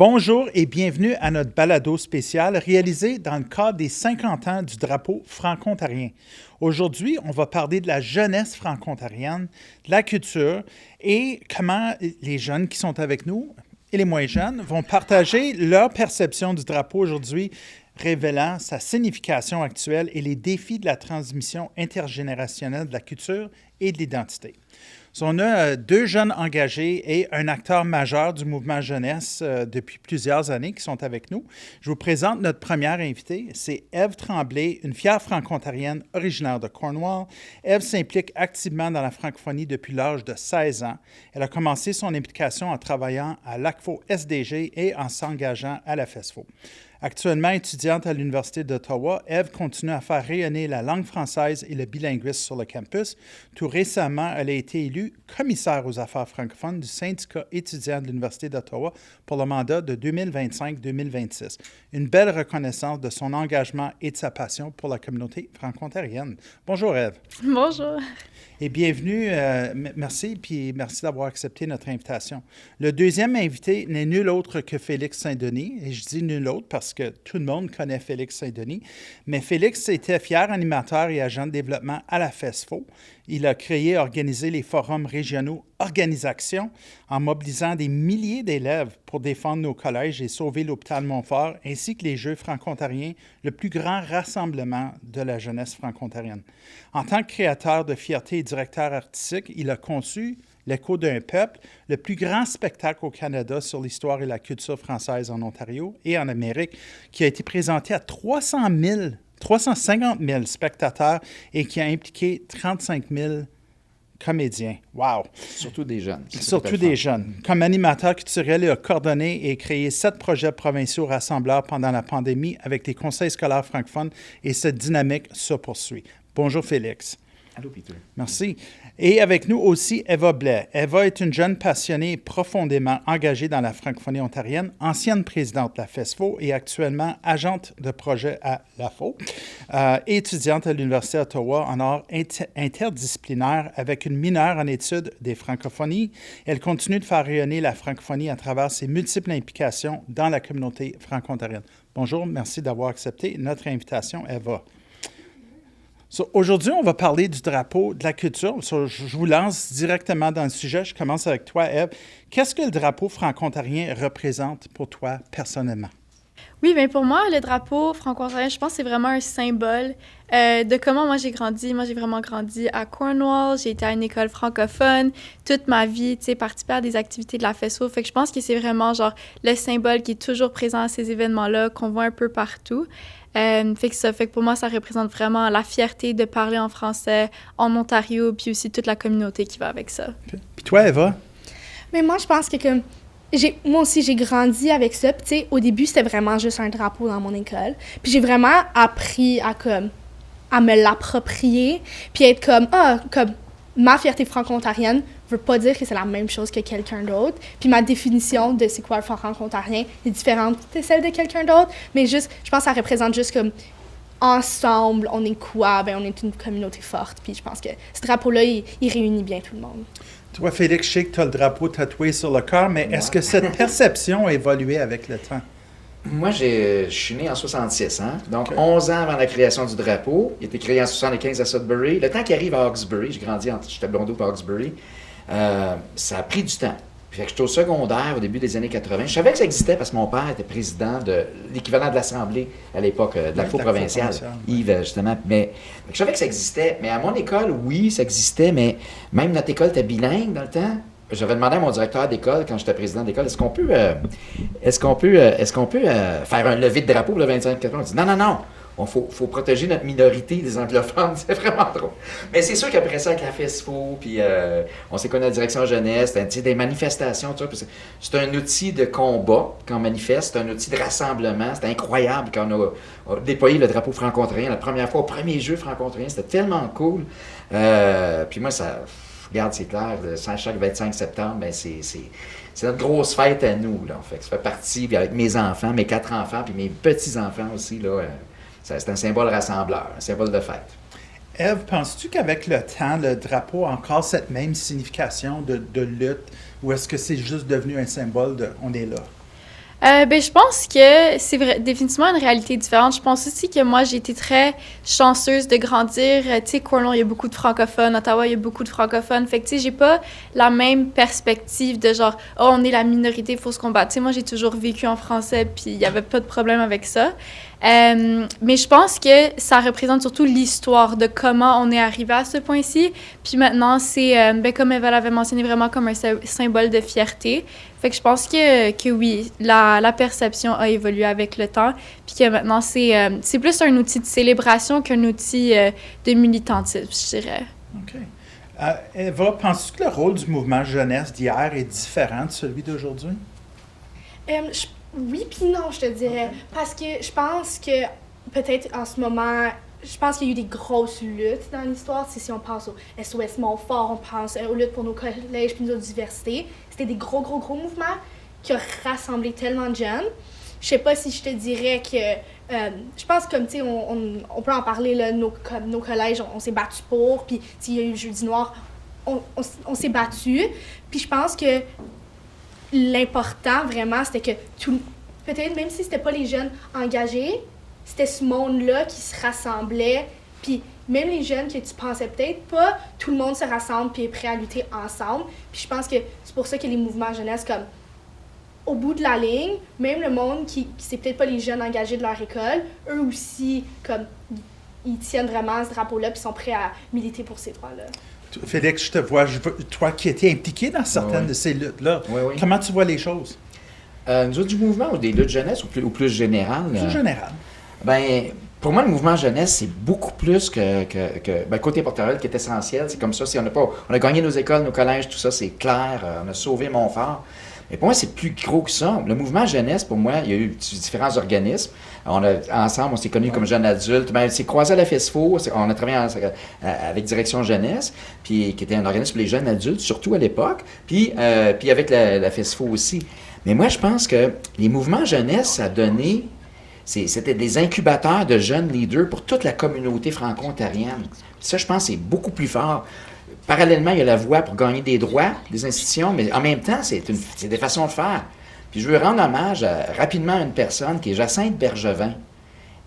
Bonjour et bienvenue à notre balado spécial réalisé dans le cadre des 50 ans du drapeau franco-ontarien. Aujourd'hui, on va parler de la jeunesse franco-ontarienne, de la culture et comment les jeunes qui sont avec nous et les moins jeunes vont partager leur perception du drapeau aujourd'hui, révélant sa signification actuelle et les défis de la transmission intergénérationnelle de la culture et de l'identité. On a deux jeunes engagés et un acteur majeur du mouvement jeunesse depuis plusieurs années qui sont avec nous. Je vous présente notre première invitée. C'est Ève Tremblay, une fière franco-ontarienne originaire de Cornwall. Ève s'implique activement dans la francophonie depuis l'âge de 16 ans. Elle a commencé son implication en travaillant à l'ACFO SDG et en s'engageant à la FESFO. Actuellement étudiante à l'Université d'Ottawa, Ève continue à faire rayonner la langue française et le bilinguisme sur le campus. Tout récemment, elle a été élue commissaire aux affaires francophones du syndicat étudiant de l'Université d'Ottawa pour le mandat de 2025-2026. Une belle reconnaissance de son engagement et de sa passion pour la communauté franco-ontarienne. Bonjour Ève. Bonjour. Et bienvenue, merci d'avoir accepté notre invitation. Le deuxième invité n'est nul autre que Félix Saint-Denis, et je dis nul autre parce que tout le monde connaît Félix Saint-Denis, mais Félix était fier animateur et agent de développement à la FESFO. Il a créé et organisé les forums régionaux Organisation en mobilisant des milliers d'élèves pour défendre nos collèges et sauver l'hôpital Montfort, ainsi que les Jeux franco-ontariens, le plus grand rassemblement de la jeunesse franco-ontarienne. En tant que créateur de fierté et directeur artistique, il a conçu L'Écho d'un peuple, le plus grand spectacle au Canada sur l'histoire et la culture française en Ontario et en Amérique, qui a été présenté à 350 000 spectateurs et qui a impliqué 35 000 comédiens. Wow! Surtout des jeunes. Surtout des jeunes. Comme animateur culturel, il a coordonné et créé 7 projets provinciaux rassembleurs pendant la pandémie avec les conseils scolaires francophones et cette dynamique se poursuit. Bonjour Félix. Allô Peter. Merci. Et avec nous aussi Eva Blais. Eva est une jeune passionnée profondément engagée dans la francophonie ontarienne, ancienne présidente de la FESFO et actuellement agente de projet à l'AFO, étudiante à l'Université d'Ottawa en art interdisciplinaire avec une mineure en études des francophonies. Elle continue de faire rayonner la francophonie à travers ses multiples implications dans la communauté franco-ontarienne. Bonjour, merci d'avoir accepté notre invitation, Eva. Aujourd'hui, on va parler du drapeau, de la culture. Je vous lance directement dans le sujet. Je commence avec toi, Ève. Qu'est-ce que le drapeau franco-ontarien représente pour toi personnellement? Oui, bien pour moi, le drapeau franco-ontarien, je pense que c'est vraiment un symbole de comment moi j'ai grandi. Moi, j'ai vraiment grandi à Cornwall. J'ai été à une école francophone toute ma vie, tu sais, participer à des activités de la FESFO. Fait que je pense que c'est vraiment genre le symbole qui est toujours présent à ces événements-là, qu'on voit un peu partout. Fait que pour moi, ça représente vraiment la fierté de parler en français en Ontario, puis aussi toute la communauté qui va avec ça. Puis toi, Eva? Mais moi, je pense que moi aussi, j'ai grandi avec ça. Puis, tu sais, au début, c'était vraiment juste un drapeau dans mon école. Puis j'ai vraiment appris à me l'approprier, puis être comme ma fierté franco-ontarienne veut pas dire que c'est la même chose que quelqu'un d'autre. Puis ma définition de c'est quoi le franco-ontarien est différente de celle de quelqu'un d'autre. Mais juste, je pense que ça représente juste comme ensemble, on est quoi? Ben, on est une communauté forte. Puis je pense que ce drapeau-là, il réunit bien tout le monde. Toi, Félix, je sais que tu as le drapeau tatoué sur le corps, mais est-ce que cette perception a évolué avec le temps? Moi, je suis né en 66, hein? Donc 11 ans avant la création du drapeau. Il a été créé en 75 à Sudbury. Le temps qu'il arrive à Hawkesbury, j'étais blondeau à Hawkesbury, ça a pris du temps. Fait que j'étais au secondaire au début des années 80. Je savais que ça existait parce que mon père était président de l'équivalent de l'Assemblée à l'époque, de l'ACFO provinciale, Yves, justement. Mais je savais que ça existait. Mais à mon école, oui, ça existait, mais même notre école était bilingue dans le temps. J'avais demandé à mon directeur d'école, quand j'étais président d'école, est-ce qu'on peut faire un lever de drapeau pour le 25 octobre? On dit non. Il faut protéger notre minorité des anglophones. C'est vraiment drôle. Mais c'est sûr qu'après ça, avec la FESFO, puis on s'est connu à la direction jeunesse, des manifestations, tout ça. C'est un outil de combat qu'on manifeste, c'est un outil de rassemblement. C'est incroyable quand on a déployé le drapeau franco-ontarien la première fois au premier jeu franco-ontarien. C'était tellement cool. Puis moi, ça... Regarde, c'est clair, chaque 25 septembre, ben c'est notre grosse fête à nous. Là. Fait que ça fait partie, puis avec mes enfants, mes 4 enfants, puis mes petits-enfants aussi, là, c'est un symbole rassembleur, un symbole de fête. Ève, penses-tu qu'avec le temps, le drapeau a encore cette même signification de lutte, ou est-ce que c'est juste devenu un symbole de « on est là » ? Ben, je pense que c'est définitivement une réalité différente. Je pense aussi que moi, j'ai été très chanceuse de grandir. Tu sais, Cornwall, il y a beaucoup de francophones. Ottawa, il y a beaucoup de francophones. Fait que, tu sais, j'ai pas la même perspective de genre, oh, on est la minorité, il faut se combattre. Tu sais, moi, j'ai toujours vécu en français, puis il y avait pas de problème avec ça. Mais je pense que ça représente surtout l'histoire de comment on est arrivé à ce point-ci. Puis maintenant, c'est, ben, comme Eva l'avait mentionné, vraiment comme un symbole de fierté. Fait que je pense que oui, la perception a évolué avec le temps, puis que maintenant, c'est plus un outil de célébration qu'un outil de militantisme, je dirais. OK. Eva, penses-tu que le rôle du mouvement jeunesse d'hier est différent de celui d'aujourd'hui? Oui puis non, je te dirais. Okay. Parce que je pense que peut-être en ce moment, je pense qu'il y a eu des grosses luttes dans l'histoire. Si on pense au SOS Montfort, on pense aux luttes pour nos collèges puis nos universités. C'était des gros mouvements qui ont rassemblé tellement de jeunes. Je sais pas si je te dirais que... je pense comme, tu sais, on peut en parler, là, nos collèges, on s'est battus pour, puis il y a eu le Jeudi noir, on s'est battus. Puis je pense que l'important, vraiment, c'était que peut-être même si c'était pas les jeunes engagés, c'était ce monde-là qui se rassemblait, puis même les jeunes que tu pensais peut-être pas, tout le monde se rassemble puis est prêt à lutter ensemble. Puis je pense que c'est pour ça que les mouvements jeunesse, comme au bout de la ligne, même le monde qui c'est peut-être pas les jeunes engagés de leur école, eux aussi, comme ils tiennent vraiment à ce drapeau-là puis sont prêts à militer pour ces droits-là. Félix, je te vois, toi qui étais impliqué dans certaines de ces luttes-là, comment tu vois les choses? Nous autres, du mouvement ou des luttes jeunesse ou plus général? Plus général. Ben, pour moi, le mouvement jeunesse, c'est beaucoup plus que ben, côté porte-parole qui est essentiel. C'est comme ça, on a gagné nos écoles, nos collèges, tout ça, c'est clair. On a sauvé Montfort. Mais pour moi, c'est plus gros que ça. Le mouvement jeunesse, pour moi, il y a eu différents organismes. Ensemble, on s'est connus comme jeunes adultes. Ben, c'est croisé à la FESFO. On a travaillé avec Direction Jeunesse, puis qui était un organisme pour les jeunes adultes, surtout à l'époque. Puis avec la FESFO aussi. Mais moi, je pense que les mouvements jeunesse, ça a donné... C'était des incubateurs de jeunes leaders pour toute la communauté franco-ontarienne. Ça, je pense, c'est beaucoup plus fort. Parallèlement, il y a la voie pour gagner des droits des institutions, mais en même temps, c'est des façons de faire. Puis je veux rendre hommage rapidement à une personne qui est Jacinthe Bergevin.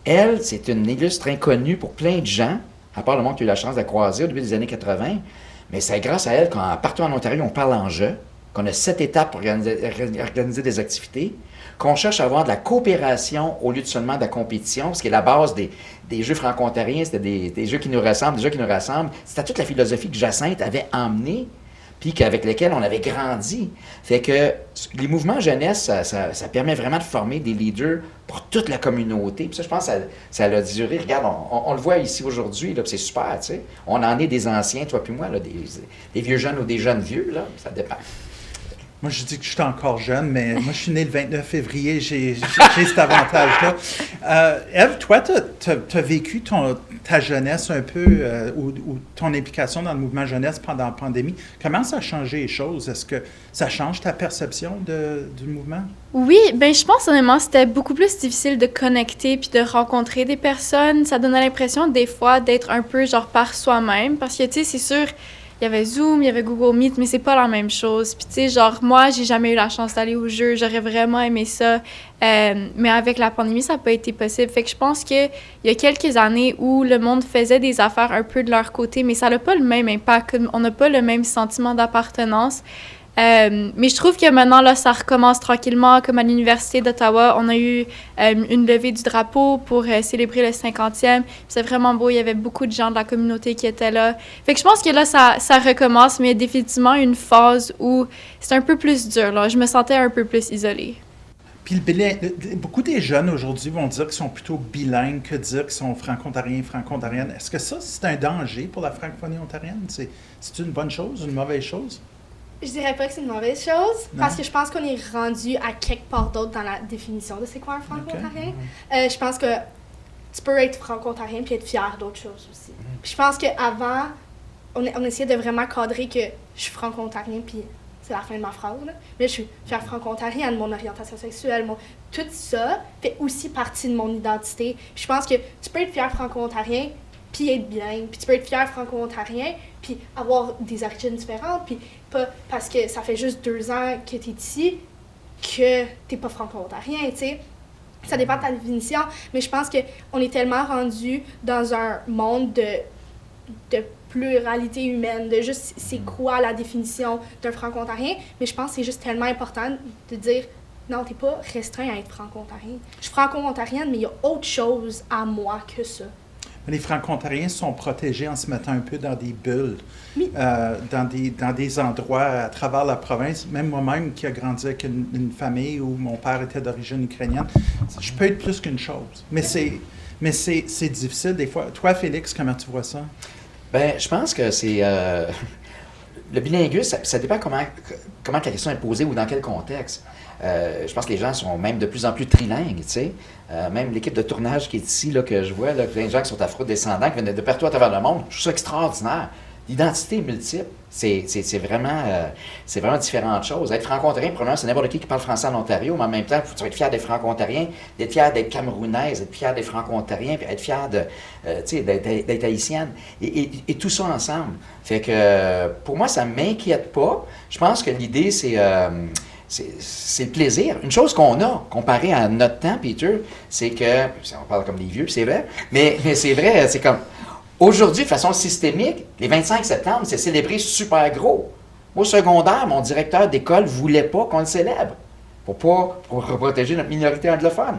Elle, c'est une illustre inconnue pour plein de gens, à part le monde qui a eu la chance de la croiser au début des années 80. Mais c'est grâce à elle qu'en partout en Ontario, on parle en jeu, qu'on a 7 étapes pour organiser des activités, qu'on cherche à avoir de la coopération au lieu de seulement de la compétition, ce qui est la base des Jeux franco-ontariens, c'était des Jeux qui nous rassemblent, des Jeux qui nous rassemblent. C'était toute la philosophie que Jacinthe avait emmenée, puis avec lesquels on avait grandi. Fait que les mouvements jeunesse, ça permet vraiment de former des leaders pour toute la communauté. Puis ça, je pense que ça a duré. Regarde, on le voit ici aujourd'hui, là, c'est super, tu sais. On en est des anciens, toi puis moi, là, des vieux jeunes ou des jeunes vieux, là, ça dépend. Moi, je dis que je suis encore jeune, mais moi, je suis né le 29 février, j'ai cet avantage-là. Ève, toi, tu as vécu ta jeunesse un peu, ou ton implication dans le mouvement jeunesse pendant la pandémie. Comment ça a changé les choses? Est-ce que ça change ta perception du mouvement? Oui, ben je pense honnêtement, c'était beaucoup plus difficile de connecter puis de rencontrer des personnes. Ça donnait l'impression, des fois, d'être un peu genre par soi-même, parce que, tu sais, c'est sûr... Il y avait Zoom, il y avait Google Meet, mais c'est pas la même chose. Puis tu sais, genre, moi, j'ai jamais eu la chance d'aller au jeu. J'aurais vraiment aimé ça. Mais avec la pandémie, ça n'a pas été possible. Fait que je pense qu'il y a quelques années où le monde faisait des affaires un peu de leur côté, mais ça n'a pas le même impact. On n'a pas le même sentiment d'appartenance. Mais je trouve que maintenant, là, ça recommence tranquillement. Comme à l'Université d'Ottawa, on a eu une levée du drapeau pour célébrer le 50e. C'est vraiment beau. Il y avait beaucoup de gens de la communauté qui étaient là. Fait que je pense que là, ça recommence, mais il y a définitivement une phase où c'est un peu plus dur. Là. Je me sentais un peu plus isolée. Puis beaucoup des jeunes aujourd'hui vont dire qu'ils sont plutôt bilingues que dire qu'ils sont franco-ontariens, franco-ontariennes. Est-ce que ça, c'est un danger pour la francophonie ontarienne? C'est une bonne chose, une mauvaise chose? Je dirais pas que c'est une mauvaise chose, parce que je pense qu'on est rendu à quelque part d'autre dans la définition de c'est quoi un franco-ontarien. Okay. Je pense que tu peux être franco-ontarien puis être fier d'autre chose aussi. Puis je pense qu'avant, on essayait de vraiment cadrer que je suis franco-ontarien puis c'est la fin de ma phrase, là. Mais je suis fière franco-ontarienne, mon orientation sexuelle, tout ça fait aussi partie de mon identité. Puis je pense que tu peux être fier franco-ontarien puis être bilingue, puis tu peux être fier franco-ontarien, puis avoir des origines différentes, puis pas parce que ça fait juste 2 ans que tu es ici, que t'es pas franco-ontarien, tu sais. Ça dépend de ta définition, mais je pense qu'on est tellement rendu dans un monde de pluralité humaine, de juste c'est quoi la définition d'un franco-ontarien, mais je pense que c'est juste tellement important de dire non, t'es pas restreint à être franco-ontarien. Je suis franco-ontarienne, mais il y a autre chose à moi que ça. Les Franco-Ontariens sont protégés en se mettant un peu dans des bulles, Oui. dans des endroits à travers la province. Même moi-même, qui a grandi avec une famille où mon père était d'origine ukrainienne, je peux être plus qu'une chose. Mais c'est difficile des fois. Toi, Félix, comment tu vois ça? Ben, je pense que c'est... le bilinguisme, ça dépend comment la question est posée ou dans quel contexte. Je pense que les gens sont même de plus en plus trilingues, tu sais. Même l'équipe de tournage qui est ici, là, que je vois, là, plein de gens qui sont afro-descendants, qui viennent de partout à travers le monde, je trouve ça extraordinaire. L'identité multiple, c'est vraiment différentes choses. Être franco-ontarien, probablement, c'est n'importe qui parle français en Ontario, mais en même temps, il faut être fier d'être franco-ontarien, d'être fier d'être camerounaise, être fier d'être franco-ontarien, puis être fier d'être haïtienne. Et tout ça ensemble. Fait que, pour moi, ça ne m'inquiète pas. Je pense que l'idée, c'est le plaisir. Une chose qu'on a, comparé à notre temps, Peter, c'est que, on parle comme des vieux, c'est vrai, mais c'est vrai, c'est comme, aujourd'hui, de façon systémique, les 25 septembre, c'est célébré super gros. Au secondaire, mon directeur d'école ne voulait pas qu'on le célèbre, pour protéger notre minorité anglophone.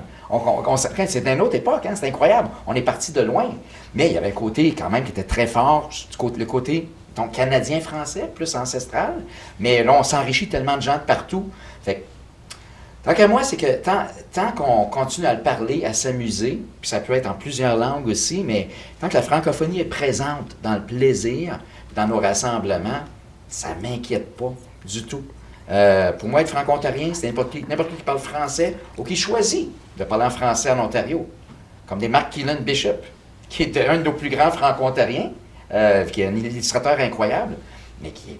C'était une autre époque, hein, c'était incroyable. On est parti de loin. Mais il y avait un côté, quand même, qui était très fort, le côté donc canadien-français, plus ancestral, mais là, on s'enrichit tellement de gens de partout. Fait que, tant qu'à moi, c'est que tant qu'on continue à le parler, à s'amuser, puis ça peut être en plusieurs langues aussi, mais tant que la francophonie est présente dans le plaisir, dans nos rassemblements, ça ne m'inquiète pas du tout. Pour moi, être franco-ontarien, c'est n'importe qui qui parle français ou qui choisit de parler en français en Ontario, comme des Mark Keelan Bishop, qui est un de nos plus grands franco-ontariens, qui est un illustrateur incroyable, mais qui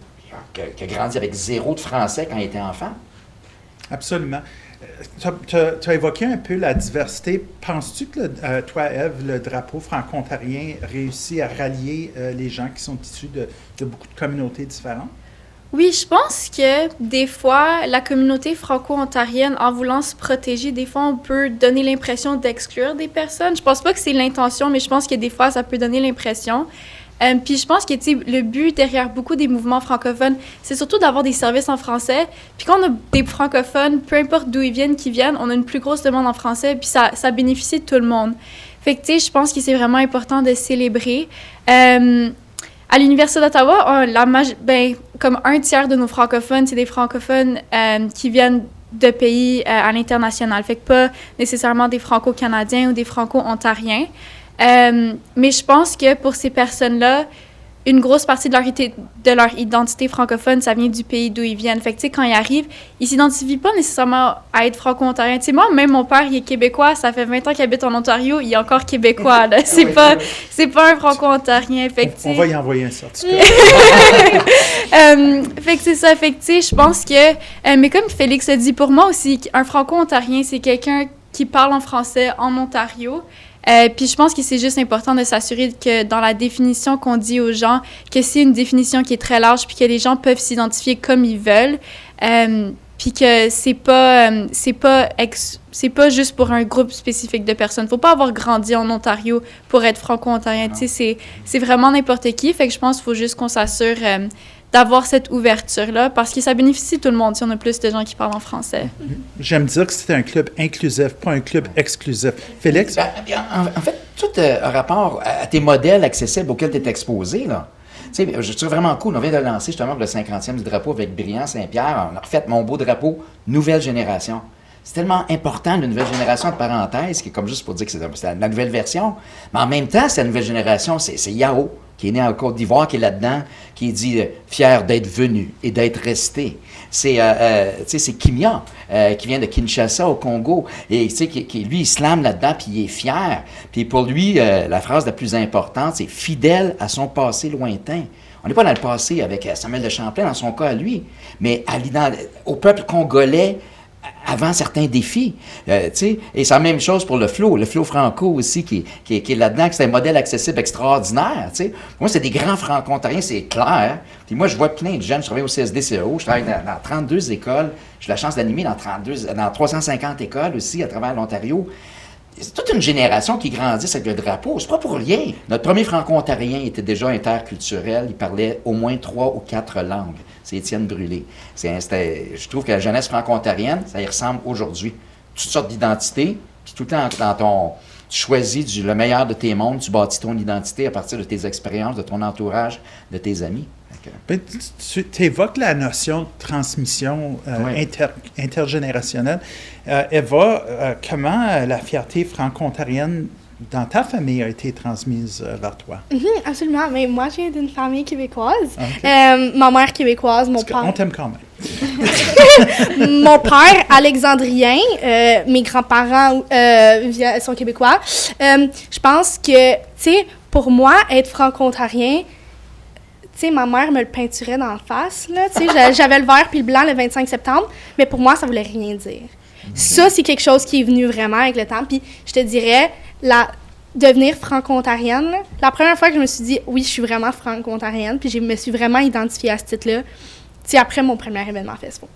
a grandi avec zéro de français quand il était enfant. Absolument. Tu as évoqué un peu la diversité. Penses-tu que, toi, Ève, le drapeau franco-ontarien réussit à rallier les gens qui sont issus de beaucoup de communautés différentes? Oui, je pense que des fois, la communauté franco-ontarienne, en voulant se protéger, des fois, on peut donner l'impression d'exclure des personnes. Je pense pas que c'est l'intention, mais je pense que des fois, ça peut donner l'impression. Puis je pense que le but derrière beaucoup des mouvements francophones, c'est surtout d'avoir des services en français. Puis quand on a des francophones, peu importe d'où ils viennent, on a une plus grosse demande en français, puis ça bénéficie de tout le monde. Fait que, je pense que c'est vraiment important de célébrer. À l'Université d'Ottawa, comme un tiers de nos francophones, c'est des francophones qui viennent de pays à l'international. Fait que pas nécessairement des franco-canadiens ou des franco-ontariens. Mais je pense que pour ces personnes-là, une grosse partie de leur identité francophone, ça vient du pays d'où ils viennent. Fait que, quand ils arrivent, ils s'identifient pas nécessairement à être franco-ontarien. Moi, même mon père, il est québécois, ça fait 20 ans qu'il habite en Ontario, il est encore québécois, là. C'est pas un franco-ontarien. Fait que, on va y envoyer un certificat. fait que c'est ça. Fait que, je pense que... mais comme Félix a dit, pour moi aussi, un franco-ontarien, c'est quelqu'un qui parle en français en Ontario. Puis je pense que c'est juste important de s'assurer que dans la définition qu'on dit aux gens, que c'est une définition qui est très large, puis que les gens peuvent s'identifier comme ils veulent, puis que c'est pas juste pour un groupe spécifique de personnes. Faut pas avoir grandi en Ontario pour être franco-ontarien. Tu sais, c'est vraiment n'importe qui. Fait que je pense qu'il faut juste qu'on s'assure d'avoir cette ouverture-là, parce que ça bénéficie tout le monde si on a plus de gens qui parlent en français. J'aime dire que c'était un club inclusif, pas un club exclusif. Félix? En fait, tout a rapport à tes modèles accessibles auxquels tu es exposé, là. Tu sais, je trouve vraiment cool. On vient de lancer justement le 50e du drapeau avec Brillant Saint-Pierre. On a refait mon beau drapeau Nouvelle Génération. C'est tellement important, la nouvelle génération, de parenthèse, qui est comme juste pour dire que c'est la nouvelle version. Mais en même temps, c'est la nouvelle génération, c'est Yao, qui est né en Côte d'Ivoire, qui est là-dedans, qui dit fier d'être venu et d'être resté. C'est Kimia, qui vient de Kinshasa, au Congo, et qui lui, il slame là-dedans, puis il est fier. Puis pour lui, la phrase la plus importante, c'est « fidèle à son passé lointain ». On n'est pas dans le passé avec Samuel de Champlain, dans son cas à lui, mais au peuple congolais, avant certains défis. Tu sais, et c'est la même chose pour le flow franco aussi, qui est là-dedans, que c'est un modèle accessible extraordinaire. Tu sais. Moi, c'est des grands franco-ontariens, c'est clair. Puis moi, je vois plein de jeunes, je travaille au CSDCO, je travaille dans 32 écoles, j'ai la chance d'animer dans 350 écoles aussi à travers l'Ontario. C'est toute une génération qui grandit avec le drapeau. C'est pas pour rien. Notre premier franco-ontarien était déjà interculturel. Il parlait au moins 3 ou 4 langues. C'est Étienne Brûlé. Je trouve que la jeunesse franco-ontarienne, ça y ressemble aujourd'hui. Toutes sortes d'identités, puis tout le temps, tu choisis le meilleur de tes mondes, tu bâtis ton identité à partir de tes expériences, de ton entourage, de tes amis. Ben, tu évoques la notion de transmission intergénérationnelle. Eva, comment la fierté franco-ontarienne dans ta famille a été transmise vers toi? Absolument. Mais moi, je viens d'une famille québécoise. Okay. Ma mère québécoise, mon père... On t'aime quand même. Mon père, alexandrien. Mes grands-parents sont québécois. Je pense que, tu sais, pour moi, être franco-ontarien, tu sais, ma mère me le peinturait dans la face, là. Tu sais, j'avais le vert puis le blanc le 25 septembre, mais pour moi, ça voulait rien dire. Ça, c'est quelque chose qui est venu vraiment avec le temps. Puis je te dirais, devenir franco-ontarienne, la première fois que je me suis dit, oui, je suis vraiment franco-ontarienne, puis je me suis vraiment identifiée à ce titre-là, c'est après mon premier événement FESFO.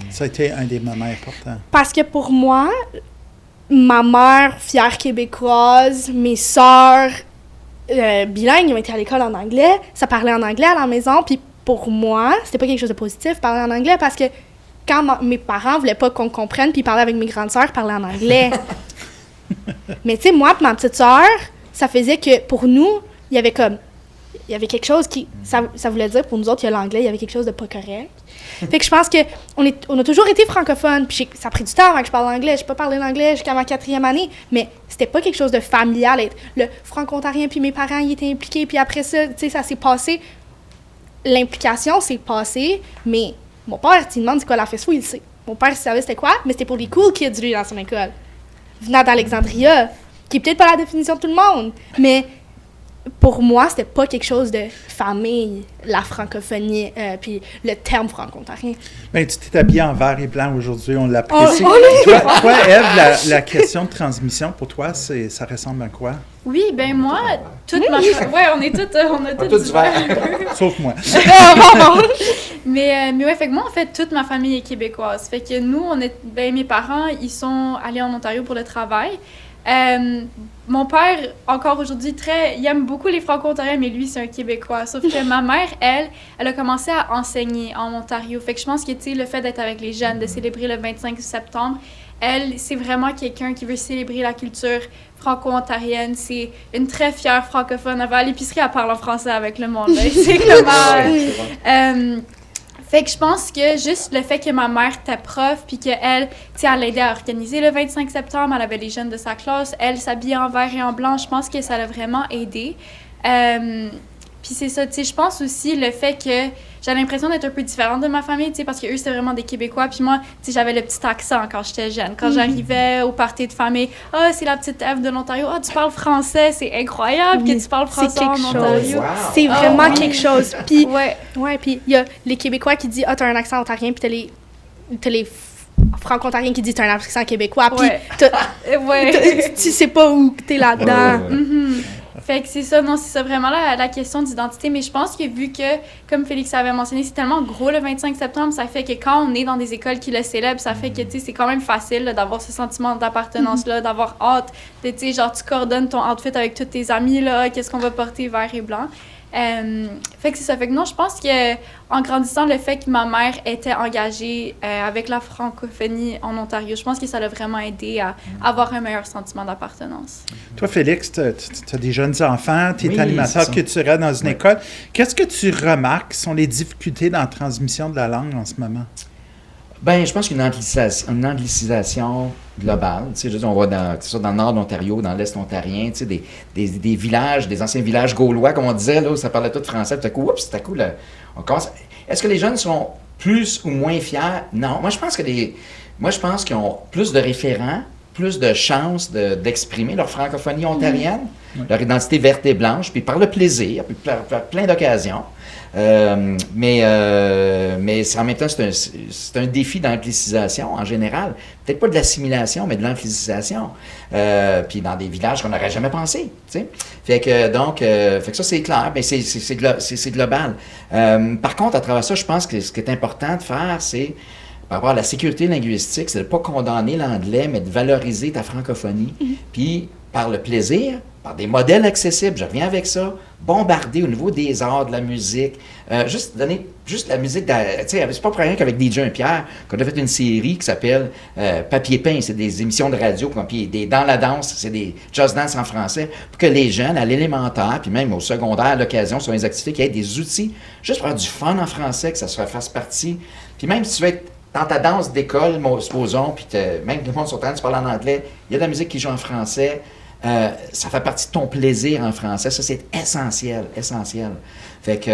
Ça a été un des moments importants. Parce que pour moi, ma mère, fière québécoise, mes sœurs, bilingues, ils ont été à l'école en anglais, ça parlait en anglais à la maison, puis pour moi, c'était pas quelque chose de positif, parler en anglais, parce que quand mes parents voulaient pas qu'on comprenne, puis ils parlaient avec mes grandes sœurs, parlaient en anglais. Mais tu sais, moi et ma petite sœur, ça faisait que pour nous, il y avait quelque chose qui, ça voulait dire pour nous autres, il y a l'anglais, il y avait quelque chose de pas correct. Fait que je pense qu'on a toujours été francophones, puis ça a pris du temps avant que je parle anglais. J'ai pas parlé l'anglais jusqu'à ma 4e année, mais c'était pas quelque chose de familial. Le franco-ontarien, puis mes parents y étaient impliqués, puis après ça, tu sais, ça s'est passé. L'implication s'est passée, mais mon père, tu lui demandes c'est quoi la FESFO, il le sait. Mon père, il savait c'était quoi, mais c'était pour les cool kids, lui, dans son école. Venant d'Alexandria, qui est peut-être pas la définition de tout le monde, mais pour moi, c'était pas quelque chose de famille, la francophonie, puis le terme franco-ontarien. Bien, tu t'es habillée en vert et blanc aujourd'hui, on l'apprécie. Toi, Ève, la question de transmission, pour toi, ça ressemble à quoi? Oui, ben moi, toute ma... Ouais, on a toutes du vert. Sauf moi. Mais ouais, fait que moi, en fait, toute ma famille est québécoise. Fait que nous, mes parents, ils sont allés en Ontario pour le travail. Mon père, encore aujourd'hui, il aime beaucoup les franco-ontariens, mais lui, c'est un Québécois. Sauf que ma mère, elle a commencé à enseigner en Ontario. Fait que je pense que, tu sais, le fait d'être avec les jeunes, de célébrer le 25 septembre, elle, c'est vraiment quelqu'un qui veut célébrer la culture franco-ontarienne. C'est une très fière francophone. Elle va à l'épicerie, elle parle en français avec le monde. C'est comment... Fait que je pense que juste le fait que ma mère était prof, puis qu'elle, tu sais, elle l'aidait à organiser le 25 septembre, elle avait les jeunes de sa classe, elle s'habillait en vert et en blanc, je pense que ça l'a vraiment aidé. Puis c'est ça, tu sais, je pense aussi le fait que j'ai l'impression d'être un peu différente de ma famille, tu sais, parce que eux c'était vraiment des Québécois, puis moi, tu sais, j'avais le petit accent quand j'étais jeune. Quand j'arrivais au party de famille, « Ah, c'est la petite Ève de l'Ontario. Ah, tu parles français, c'est incroyable que tu parles français en Ontario. » C'est vraiment quelque chose. Puis, puis il y a les Québécois qui disent « Ah, t'as un accent ontarien », puis t'as les franco-ontariens qui disent « T'as un accent québécois », puis tu sais pas où t'es là-dedans. Fait que c'est ça, non, c'est ça vraiment la question d'identité. Mais je pense que vu que, comme Félix avait mentionné, c'est tellement gros le 25 septembre, ça fait que quand on est dans des écoles qui le célèbrent, ça fait que, tu sais, c'est quand même facile là, d'avoir ce sentiment d'appartenance-là, d'avoir hâte, tu sais, genre, tu coordonnes ton outfit avec tous tes amis, là, qu'est-ce qu'on va porter, vert et blanc. Fait que c'est ça. Fait que non, je pense que en grandissant, le fait que ma mère était engagée avec la francophonie en Ontario, je pense que ça l'a vraiment aidé à avoir un meilleur sentiment d'appartenance. Toi, Félix, tu as des jeunes enfants, tu es animateur culturel dans une école. Qu'est-ce que tu remarques sont les difficultés dans la transmission de la langue en ce moment? Bien, je pense qu'une anglicisation globale. Tu sais, je veux dire, on va dans le nord de l'Ontario, dans l'est ontarien, tu sais, des villages, des anciens villages gaulois, comme on disait, là, où ça parlait tout français, tout à coup, là, on commence... Est-ce que les jeunes sont plus ou moins fiers? Non. Moi, je pense qu'ils ont plus de référents, plus de chances d'exprimer leur francophonie ontarienne, leur identité verte et blanche, puis par le plaisir, puis par plein d'occasions. Mais en même temps, c'est un défi d'anglicisation en général. Peut-être pas de l'assimilation, mais de l'anglicisation. Puis dans des villages qu'on n'aurait jamais pensé. T'sais. Fait que ça, c'est clair, mais c'est global. Par contre, à travers ça, je pense que ce qui est important de faire, c'est, par rapport à la sécurité linguistique, c'est de ne pas condamner l'anglais, mais de valoriser ta francophonie. Puis, par le plaisir, par des modèles accessibles, je reviens avec ça, bombarder au niveau des arts, de la musique, juste donner la musique, tu sais, c'est pas pour rien qu'avec DJ Pierre, qu'on a fait une série qui s'appelle Papier peint, c'est des émissions de radio, puis dans la danse, c'est des just dance en français, pour que les jeunes, à l'élémentaire, puis même au secondaire, à l'occasion, sur les activités, qu'il y ait des outils, juste pour avoir du fun en français, que ça se fasse partie. Puis même si tu veux être dans ta danse d'école, supposons, puis même le monde sur terre, tu parles en anglais, il y a de la musique qui joue en français, ça fait partie de ton plaisir en français. Ça, c'est essentiel. Fait que,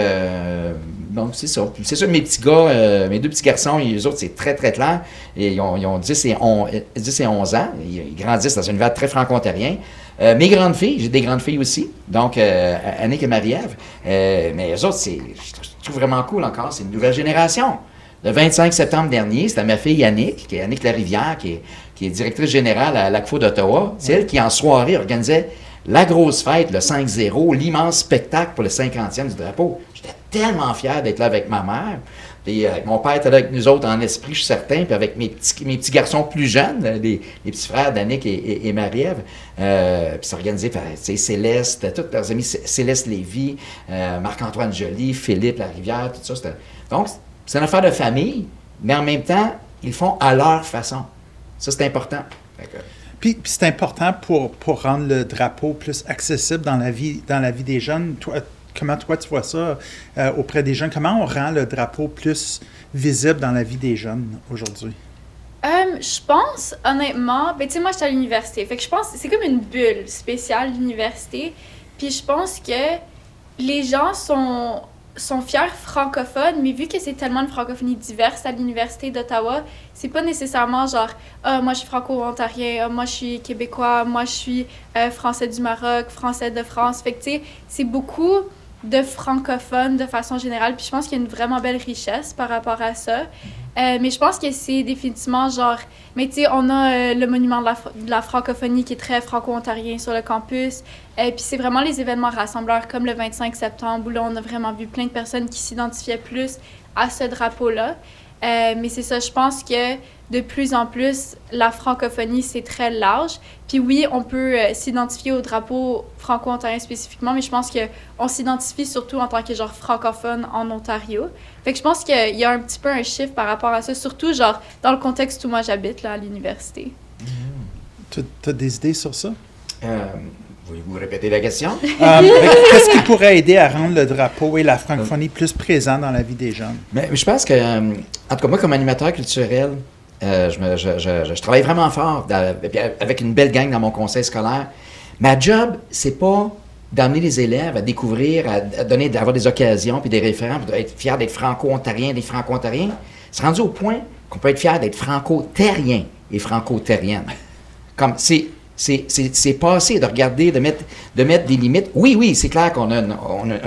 donc, c'est ça. C'est sûr, mes petits gars, mes deux petits garçons, eux autres, c'est très, très clair. Et ils ont 10 et 11 ans. Ils grandissent dans un univers très franco-ontarien. Mes grandes filles, j'ai des grandes filles aussi. Donc, Annick et Marie-Ève. Mais eux autres, je trouve vraiment cool encore. C'est une nouvelle génération. Le 25 septembre dernier, c'était ma fille Annick, qui est Annick Larivière, qui est directrice générale à l'ACFO d'Ottawa. C'est elle qui, en soirée, organisait la grosse fête, le 5-0, l'immense spectacle pour le 50e du drapeau. J'étais tellement fier d'être là avec ma mère. Puis, mon père était là avec nous autres en esprit, je suis certain, puis avec mes petits garçons plus jeunes, les petits frères d'Annick et Marie-Ève. Puis c'est organisé par Céleste, tous leurs amis, Céleste Lévy, Marc-Antoine Joly, Philippe Larivière, tout ça. Donc, c'est une affaire de famille, mais en même temps, ils le font à leur façon. Ça, c'est important. Puis c'est important pour rendre le drapeau plus accessible dans la vie des jeunes. Comment toi tu vois ça auprès des jeunes? Comment on rend le drapeau plus visible dans la vie des jeunes aujourd'hui? Je pense, honnêtement, tu sais, moi, j'étais à l'université. Fait que je pense que c'est comme une bulle spéciale, l'université. Puis je pense que les gens sont fiers francophones, mais vu que c'est tellement de francophonie diverse à l'Université d'Ottawa, c'est pas nécessairement genre « Ah, moi, je suis franco-ontarien. Ah, moi, je suis québécois. Moi, je suis français du Maroc, français de France. » Fait que, tu sais, c'est beaucoup de francophones de façon générale. Puis je pense qu'il y a une vraiment belle richesse par rapport à ça. Mais je pense que c'est définitivement genre... Mais tu sais, on a le monument de la francophonie qui est très franco-ontarien sur le campus. Puis c'est vraiment les événements rassembleurs comme le 25 septembre où là, on a vraiment vu plein de personnes qui s'identifiaient plus à ce drapeau-là. Mais c'est ça, je pense que de plus en plus, la francophonie, c'est très large. Puis oui, on peut s'identifier au drapeau franco-ontarien spécifiquement, mais je pense qu'on s'identifie surtout en tant que genre francophone en Ontario. Fait que je pense qu'il y a un petit peu un chiffre par rapport à ça, surtout genre dans le contexte où moi j'habite, là, à l'université. Tu as des idées sur ça? Voulez-vous répéter la question? Qu'est-ce qui pourrait aider à rendre le drapeau et la francophonie plus présents dans la vie des jeunes? Mais je pense que, en tout cas, moi, comme animateur culturel, je travaille vraiment fort avec une belle gang dans mon conseil scolaire. Ma job, c'est pas d'amener les élèves à découvrir, d'avoir des occasions puis des référents, puis d'être fiers d'être franco-ontariens, des franco-ontariens. C'est rendu au point qu'on peut être fier d'être franco-terrien et franco-terrienne. Comme c'est passé de regarder, de mettre des limites. Oui, c'est clair qu'on a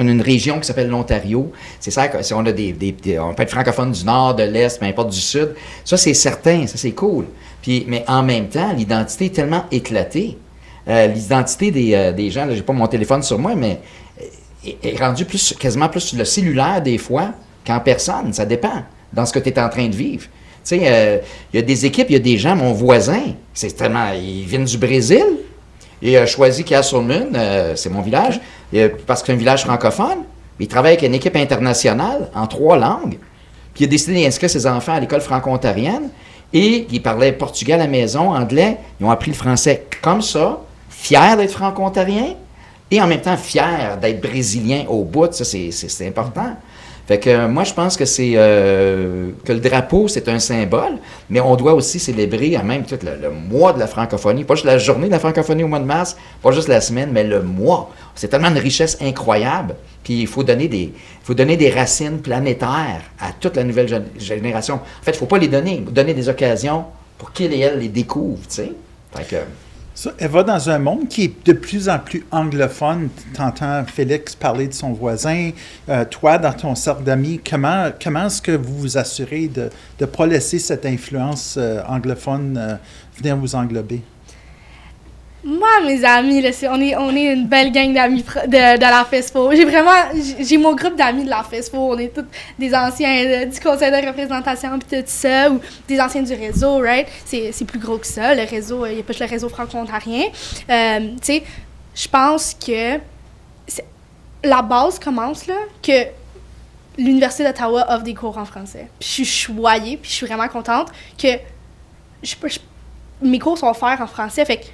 une région qui s'appelle l'Ontario. C'est ça qu'on a on peut être francophone du Nord, de l'Est, peu importe du Sud. Ça, c'est certain, ça, c'est cool. Mais en même temps, l'identité est tellement éclatée. L'identité des gens, là, j'ai pas mon téléphone sur moi, mais est rendue quasiment plus sur le cellulaire des fois qu'en personne. Ça dépend dans ce que tu es en train de vivre. Tu sais, il y a des équipes, il y a des gens, mon voisin, ils viennent du Brésil, il a choisi Castlemaine, c'est mon village, parce que c'est un village francophone, il travaille avec une équipe internationale en 3 langues, puis il a décidé d'inscrire ses enfants à l'école franco-ontarienne, et il parlait portugais à la maison, anglais, ils ont appris le français comme ça, fiers d'être franco-ontariens, et en même temps fiers d'être brésiliens au bout, ça c'est important. Fait que moi, je pense que que le drapeau, c'est un symbole, mais on doit aussi célébrer même tout le mois de la francophonie, pas juste la journée de la francophonie au mois de mars, pas juste la semaine, mais le mois. C'est tellement une richesse incroyable, puis il faut donner des racines planétaires à toute la nouvelle génération. En fait, il ne faut pas les donner des occasions pour qu'ils et elles les découvrent, tu sais. Fait que, Ça, elle va dans un monde qui est de plus en plus anglophone. Tu entends Félix parler de son voisin. Toi, dans ton cercle d'amis, comment est-ce que vous vous assurez de ne pas laisser cette influence anglophone venir vous englober? Moi, mes amis, là, on est une belle gang d'amis de la FESFO. J'ai mon groupe d'amis de la FESFO. On est tous des anciens du conseil de représentation puis tout ça, ou des anciens du réseau, right? C'est plus gros que ça, le réseau. Il n'y a pas juste le réseau franco-ontarien. Tu sais, je pense que la base commence, là, que l'Université d'Ottawa offre des cours en français. Puis je suis choyée, puis je suis vraiment contente que mes cours sont offerts en français. Fait que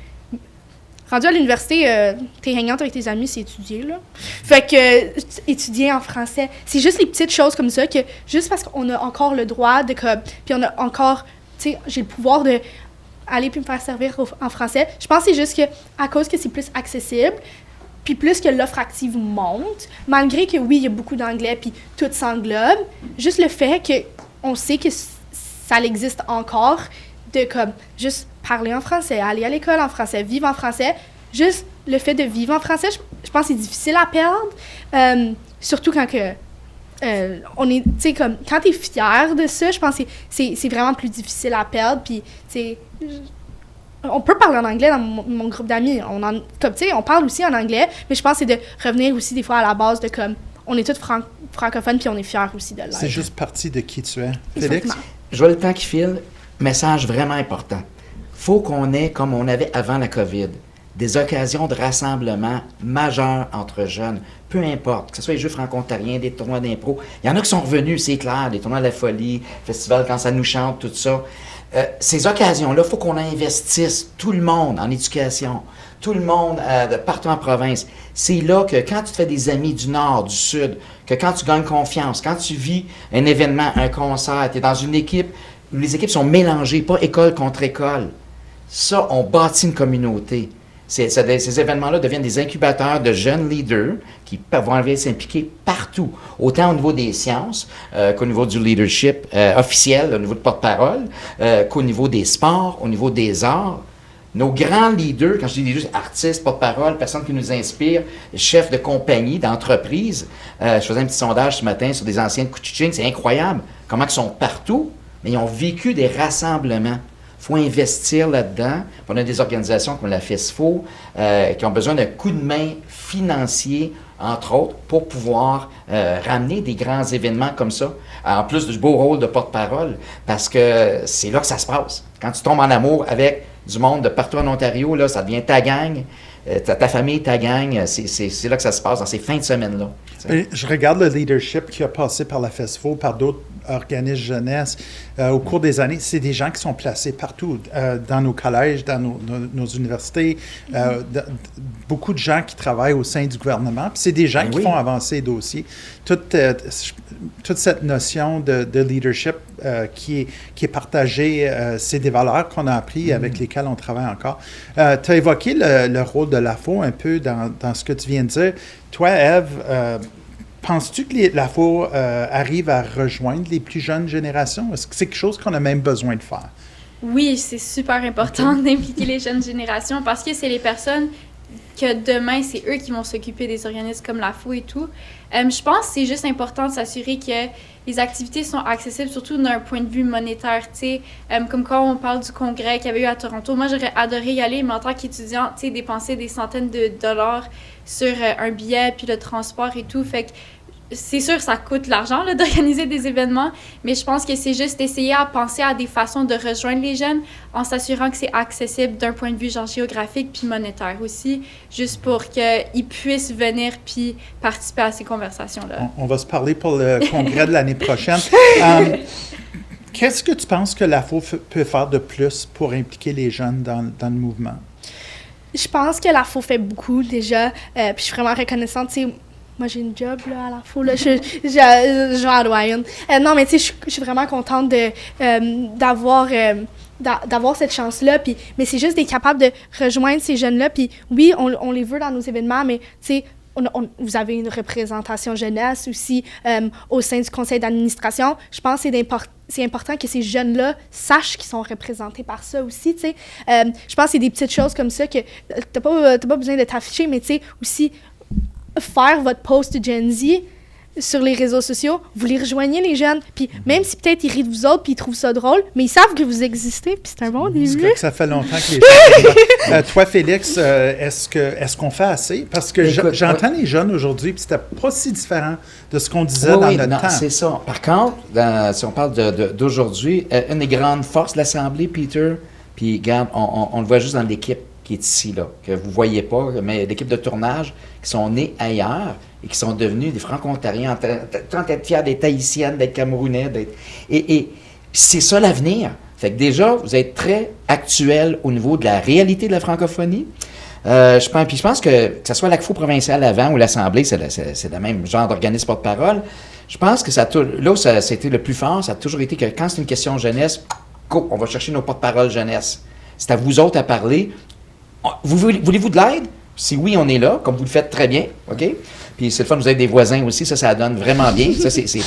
rendu à l'université, t'es hangante avec tes amis, c'est étudier, là. Fait que, étudier en français, c'est juste les petites choses comme ça que, juste parce qu'on a encore le droit de, comme, puis on a encore, tu sais, j'ai le pouvoir de aller puis me faire servir en français. Je pense que c'est juste que, à cause que c'est plus accessible, puis plus que l'offre active monte, malgré que, oui, il y a beaucoup d'anglais, puis tout s'englobe, juste le fait qu'on sait que ça existe encore, de, comme, juste parler en français, aller à l'école en français, vivre en français. Juste le fait de vivre en français, je pense que c'est difficile à perdre. Surtout quand que, on est, tu sais, comme, quand t'es fier de ça, je pense que c'est vraiment plus difficile à perdre. Puis, tu sais, on peut parler en anglais dans mon groupe d'amis. Comme, tu sais, on parle aussi en anglais, mais je pense que c'est de revenir aussi des fois à la base de, comme, on est tous francophones, puis on est fiers aussi de l'être. C'est juste partie de qui tu es. Félix? Exactement. je vois le temps qui file. Message vraiment important. Faut qu'on ait, comme on avait avant la COVID, des occasions de rassemblement majeurs entre jeunes, peu importe, que ce soit les Jeux franco-ontariens, des tournois d'impro. Il y en a qui sont revenus, c'est clair, des tournois de la folie, festival quand ça nous chante, tout ça. Ces occasions-là, il faut qu'on investisse tout le monde en éducation, tout le monde de partout en province. C'est là que quand tu te fais des amis du Nord, du Sud, que quand tu gagnes confiance, quand tu vis un événement, un concert, tu es dans une équipe où les équipes sont mélangées, pas école contre école. Ça, on bâtit une communauté. Ces événements-là deviennent des incubateurs de jeunes leaders qui vont aller s'impliquer partout, autant au niveau des sciences qu'au niveau du leadership officiel, au niveau de porte-parole, qu'au niveau des sports, au niveau des arts. Nos grands leaders, quand je dis leaders, artistes, porte-parole, personnes qui nous inspirent, chefs de compagnie, d'entreprise. Je faisais un petit sondage ce matin sur des anciens de Couchiching, c'est incroyable comment ils sont partout, mais ils ont vécu des rassemblements. Il faut investir là-dedans. On a des organisations comme la FESFO qui ont besoin d'un coup de main financier, entre autres, pour pouvoir ramener des grands événements comme ça, en plus du beau rôle de porte-parole, parce que c'est là que ça se passe. Quand tu tombes en amour avec du monde de partout en Ontario, là, ça devient ta gang, ta famille, ta gang, c'est là que ça se passe, dans ces fins de semaine-là. Je regarde le leadership qui a passé par la FESFO, par d'autres organismes jeunesse au cours des années. C'est des gens qui sont placés partout, dans nos collèges, dans nos universités, beaucoup de gens qui travaillent au sein du gouvernement. Puis c'est des gens qui font avancer les dossiers. Toute cette notion de leadership qui est partagée, c'est des valeurs qu'on a apprises avec lesquelles on travaille encore. Tu as évoqué le rôle de l'AFO un peu dans ce que tu viens de dire. Toi, Ève, penses-tu que l'AFO arrive à rejoindre les plus jeunes générations? Est-ce que c'est quelque chose qu'on a même besoin de faire? Oui, c'est super important d'impliquer les jeunes générations parce que c'est les personnes que demain, c'est eux qui vont s'occuper des organismes comme l'AFO et tout. Je pense que c'est juste important de s'assurer que les activités sont accessibles, surtout d'un point de vue monétaire, tu sais. Comme quand on parle du congrès qu'il y avait eu à Toronto, moi, j'aurais adoré y aller, mais en tant qu'étudiant, tu sais, dépenser des centaines de dollars sur un billet, puis le transport et tout. Fait que c'est sûr, ça coûte l'argent là, d'organiser des événements, mais je pense que c'est juste d'essayer à penser à des façons de rejoindre les jeunes en s'assurant que c'est accessible d'un point de vue genre géographique puis monétaire aussi, juste pour qu'ils puissent venir puis participer à ces conversations-là. On va se parler pour le congrès de l'année prochaine. Qu'est-ce que tu penses que l'AFO peut faire de plus pour impliquer les jeunes dans le mouvement? Je pense que l'AFO fait beaucoup déjà, puis je suis vraiment reconnaissante, tu sais. Moi, j'ai une job là, à l'AFO, là, je vais à Royan. Non, mais tu sais, je suis vraiment contente d'avoir cette chance-là, mais c'est juste d'être capable de rejoindre ces jeunes-là, puis oui, on les veut dans nos événements, mais tu sais, vous avez une représentation jeunesse aussi au sein du conseil d'administration. Je pense que c'est important que ces jeunes-là sachent qu'ils sont représentés par ça aussi, tu sais. Je pense que c'est des petites choses comme ça que t'as pas besoin de t'afficher, mais tu sais, aussi faire votre post Gen Z sur les réseaux sociaux, vous les rejoignez, les jeunes, puis même si peut-être ils rient de vous autres, puis ils trouvent ça drôle, mais ils savent que vous existez, puis c'est un bon début. C'est vrai que ça fait longtemps que les gens... toi, Félix, est-ce qu'on fait assez? Parce que Écoute, j'entends les jeunes aujourd'hui, puis c'était pas si différent de ce qu'on disait Oui, dans notre temps. c'est ça. Par contre, si on parle d'aujourd'hui, une des grandes forces de l'Assemblée, Peter, puis regarde, on le voit juste dans l'équipe qui est ici, là, que vous ne voyez pas, mais l'équipe de tournage qui sont nés ailleurs et qui sont devenus des Franco-Ontariens, en train d'être fiers d'être haïtiennes, d'être camerounais, et c'est ça l'avenir. Fait que déjà, vous êtes très actuel au niveau de la réalité de la francophonie. Je pense que ce soit l'ACFO provincial avant ou l'Assemblée, c'est le même genre d'organisme porte-parole. Je pense que là où ça a été le plus fort, ça a toujours été que quand c'est une question jeunesse, go, on va chercher nos porte-paroles jeunesse. C'est à vous autres à parler. Voulez-vous de l'aide? Si oui, on est là, comme vous le faites très bien, OK? Puis c'est le fun, vous avez des voisins aussi, ça donne vraiment bien. Ça, c'est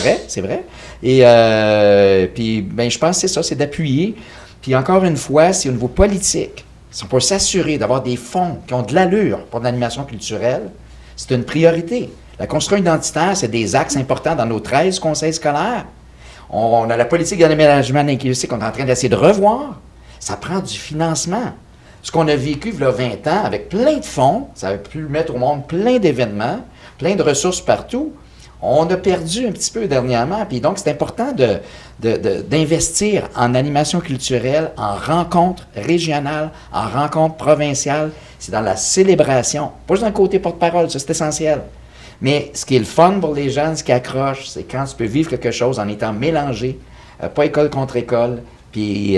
vrai. Et puis, ben, je pense que c'est ça, c'est d'appuyer. Puis encore une fois, c'est au niveau politique. Si on peut s'assurer d'avoir des fonds qui ont de l'allure pour l'animation culturelle, c'est une priorité. La construction identitaire, c'est des axes importants dans nos 13 conseils scolaires. On a la politique d'aménagement inclusif qu'on est en train d'essayer de revoir. Ça prend du financement. Ce qu'on a vécu il y a 20 ans avec plein de fonds, ça a pu mettre au monde plein d'événements, plein de ressources partout. On a perdu un petit peu dernièrement. Puis donc, c'est important d'investir en animation culturelle, en rencontres régionales, en rencontres provinciales. C'est dans la célébration. Pas juste dans le côté porte-parole, ça c'est essentiel. Mais ce qui est le fun pour les jeunes, ce qui accroche, c'est quand tu peux vivre quelque chose en étant mélangé, pas école contre école, puis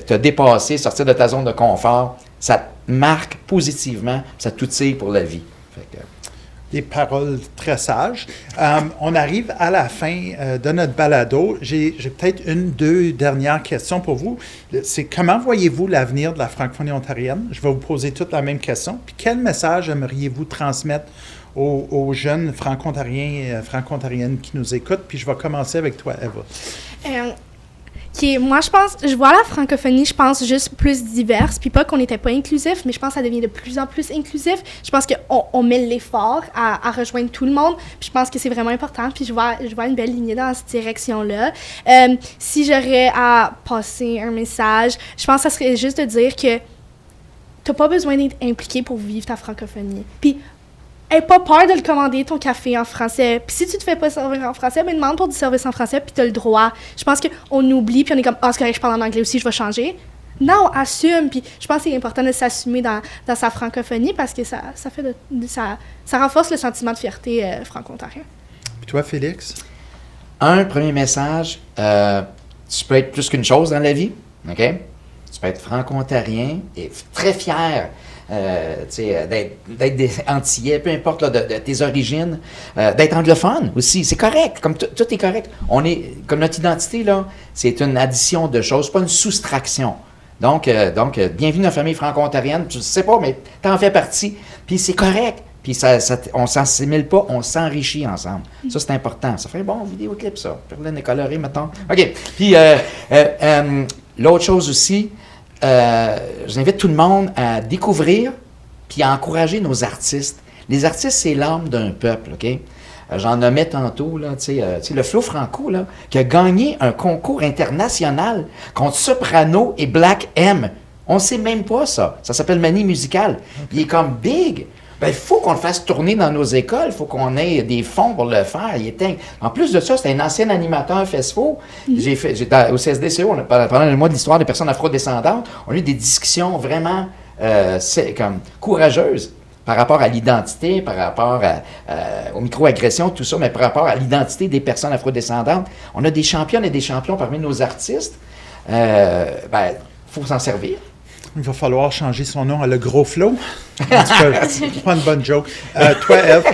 te dépasser, sortir de ta zone de confort, ça te marque positivement, ça te tire pour la vie. Fait que, des paroles très sages. On arrive à la fin de notre balado. J'ai peut-être deux dernières questions pour vous. C'est comment voyez-vous l'avenir de la francophonie ontarienne? Je vais vous poser toutes la même question. Puis quel message aimeriez-vous transmettre aux jeunes franco-ontariens et franco-ontariennes qui nous écoutent? Puis je vais commencer avec toi, Eva. Moi, je vois la francophonie, je pense, juste plus diverse, puis pas qu'on n'était pas inclusif, mais je pense que ça devient de plus en plus inclusif. Je pense qu'on met l'effort à rejoindre tout le monde, puis je pense que c'est vraiment important, puis je vois une belle lignée dans cette direction-là. Si j'aurais à passer un message, je pense que ça serait juste de dire que t'as pas besoin d'être impliqué pour vivre ta francophonie. Puis, aie pas peur de le commander, ton café en français. Puis si tu te fais pas servir en français, ben demande pour du service en français, puis t'as le droit. Je pense qu'on oublie, puis on est comme « Ah, c'est correct, je parle en anglais aussi, je vais changer. » Non, assume. Puis je pense que c'est important de s'assumer dans sa francophonie parce que ça renforce le sentiment de fierté franco-ontarien. Puis toi, Félix? Un premier message, tu peux être plus qu'une chose dans la vie, OK? Tu peux être franco-ontarien et très fier d'être des Antillais, peu importe là, de tes origines, d'être anglophone aussi, c'est correct, comme tout est correct. Comme notre identité, là, c'est une addition de choses, pas une soustraction. Donc bienvenue dans la famille franco-ontarienne, tu ne sais pas, mais tu en fais partie, puis c'est correct. Puis on ne s'assimile pas, on s'enrichit ensemble. Ça, c'est important. Ça fait un bon vidéoclip, ça. Perline est colorée, mettons. OK. Puis, l'autre chose aussi, j'invite tout le monde à découvrir puis à encourager nos artistes. Les artistes, c'est l'âme d'un peuple, OK? J'en nommais tantôt, là, tu sais, le Flo Franco, là, qui a gagné un concours international contre Soprano et Black M. On ne sait même pas ça. Ça s'appelle Manie musicale. Il est comme big. Ben, il faut qu'on le fasse tourner dans nos écoles, il faut qu'on ait des fonds pour le faire. En plus de ça, c'est un ancien animateur FESFO. Au CSDCO, pendant le mois de l'histoire des personnes afrodescendantes, on a eu des discussions vraiment comme courageuses par rapport à l'identité, par rapport aux microagressions, tout ça, mais par rapport à l'identité des personnes afrodescendantes. On a des championnes et des champions parmi nos artistes. Faut s'en servir. Il va falloir changer son nom à Le Gros Flo. En tout cas, c'est pas une bonne joke. Toi, Eve?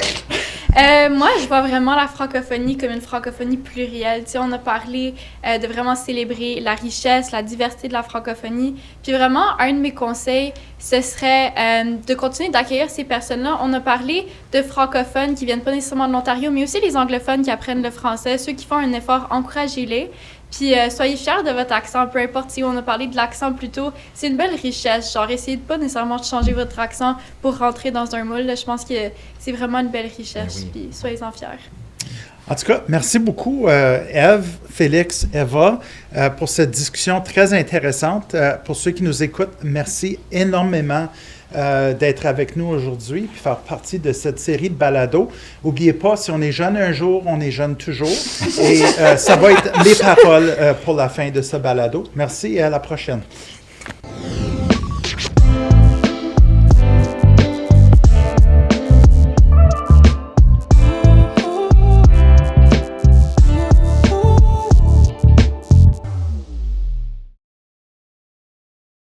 Moi, je vois vraiment la francophonie comme une francophonie plurielle. Tu sais, on a parlé de vraiment célébrer la richesse, la diversité de la francophonie. Puis vraiment, un de mes conseils, ce serait de continuer d'accueillir ces personnes-là. On a parlé de francophones qui viennent pas nécessairement de l'Ontario, mais aussi les anglophones qui apprennent le français. Ceux qui font un effort, encouragez-les. Puis soyez fiers de votre accent, peu importe si on a parlé de l'accent plus tôt. C'est une belle richesse. Genre, essayez de pas nécessairement de changer votre accent pour rentrer dans un moule. Là, je pense que c'est vraiment une belle richesse. Puis soyez-en fiers. En tout cas, merci beaucoup, Ève, Félix, Eva, pour cette discussion très intéressante. Pour ceux qui nous écoutent, merci énormément d'être avec nous aujourd'hui et faire partie de cette série de balados. N'oubliez pas, si on est jeune un jour, on est jeune toujours. Et ça va être mes paroles pour la fin de ce balado. Merci et à la prochaine.